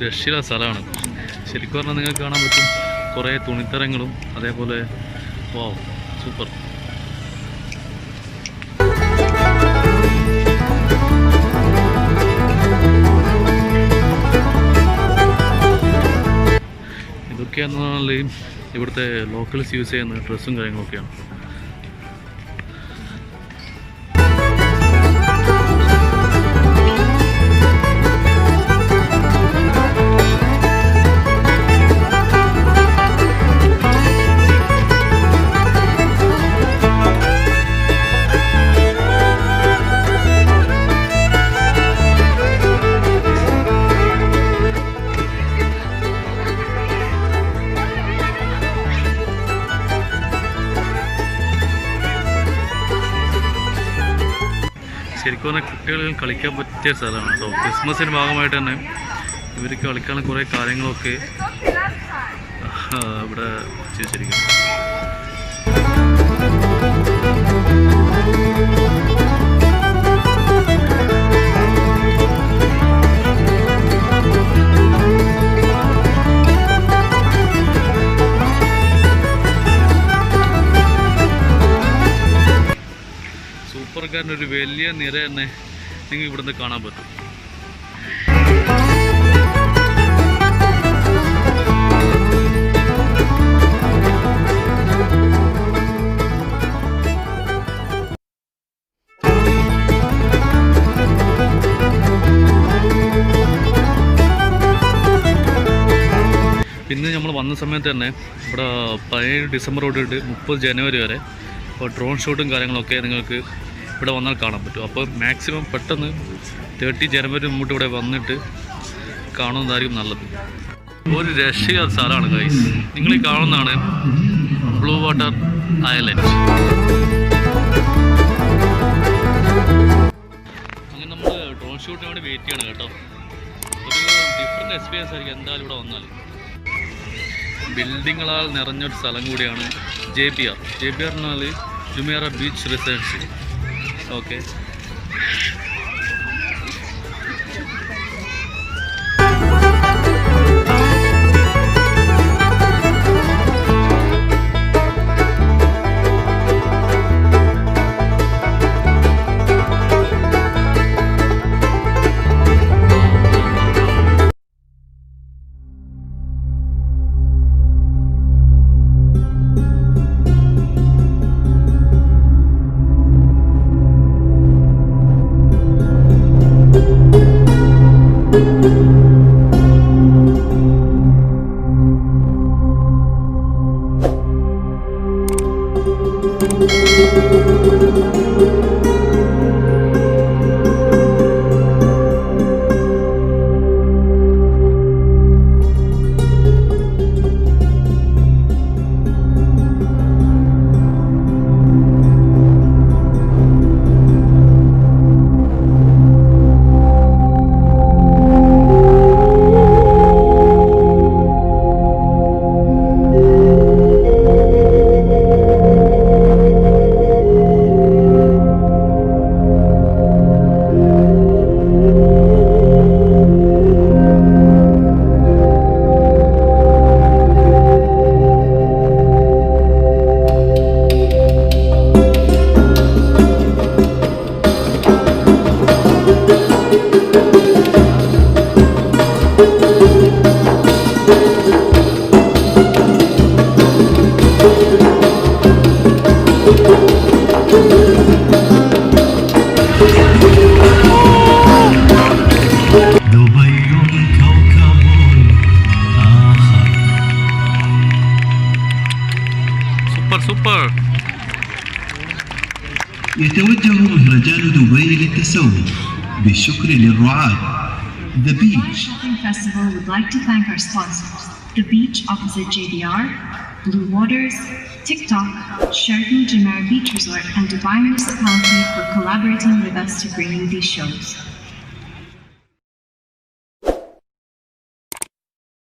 രക്ഷയില്ല സ്ഥലമാണ് ശരിക്കും പറഞ്ഞാൽ. നിങ്ങൾക്ക് കാണാൻ പറ്റും കുറേ തുണിത്തരങ്ങളും അതേപോലെ. വാവ്, സൂപ്പർ. ഇതൊക്കെയാണെന്ന് പറഞ്ഞാൽ ഇവിടുത്തെ ലോക്കൽസ് യൂസ് ചെയ്യുന്ന ഡ്രസ്സും കാര്യങ്ങളൊക്കെയാണ്. ശരിക്കും പറഞ്ഞാൽ കുട്ടികളിൽ കളിക്കാൻ പറ്റിയ സ്ഥലമാണ് കേട്ടോ. ക്രിസ്മസിൻ്റെ ഭാഗമായിട്ട് തന്നെ ഇവർക്ക് കളിക്കാനുള്ള കുറേ കാര്യങ്ങളൊക്കെ ഇവിടെ ചെയ്തിരിക്കുന്നു. സൂപ്പർക്കാരൻ്റെ ഒരു വലിയ നിര തന്നെ നിങ്ങൾ ഇവിടുന്ന് കാണാൻ പറ്റും. പിന്നെ നമ്മൾ വന്ന സമയത്ത് തന്നെ ഇവിടെ 17 ഡിസംബർ തൊട്ടിട്ട് 30 ജനുവരി വരെ അപ്പോൾ ഡ്രോൺ ഷൂട്ടും കാര്യങ്ങളൊക്കെ നിങ്ങൾക്ക് ഇവിടെ വന്നാൽ കാണാൻ പറ്റും. അപ്പോൾ മാക്സിമം പെട്ടെന്ന് 30 ജനുവരി മുമ്പോട്ട് ഇവിടെ വന്നിട്ട് കാണുന്നതായിരിക്കും നല്ലത്. ഒരു രക്ഷയില്ലാത്ത സ്ഥലമാണ് ഗൈസ്. നിങ്ങൾ ഈ കാണുന്നതാണ് ബ്ലൂ വാട്ടർ ഐലൻഡ്. അങ്ങനെ നമ്മൾ ഡ്രോൺ ഷൂട്ടിന് വേണ്ടി വെയിറ്റ് ചെയ്യണം കേട്ടോ. ഒരു ഡിഫറെൻറ്റ് എക്സ്പീരിയൻസ് ആയിരിക്കും എന്തായാലും ഇവിടെ വന്നാൽ. ബിൽഡിങ്ങുകളാൽ നിറഞ്ഞൊരു സ്ഥലം കൂടിയാണ് JBR. JBR എന്നാൽ Jumeirah beach research. Okay, سوبر. يتوجه مهرجان دبي للتسوق بالشكر للرعاة. The Beach Shopping Festival would like to thank our sponsors: The Beach opposite JBR, Bluewaters, TikTok, Sheraton Jumeirah Beach Resort, and Dubai Municipality for collaborating with us to bring you these shows.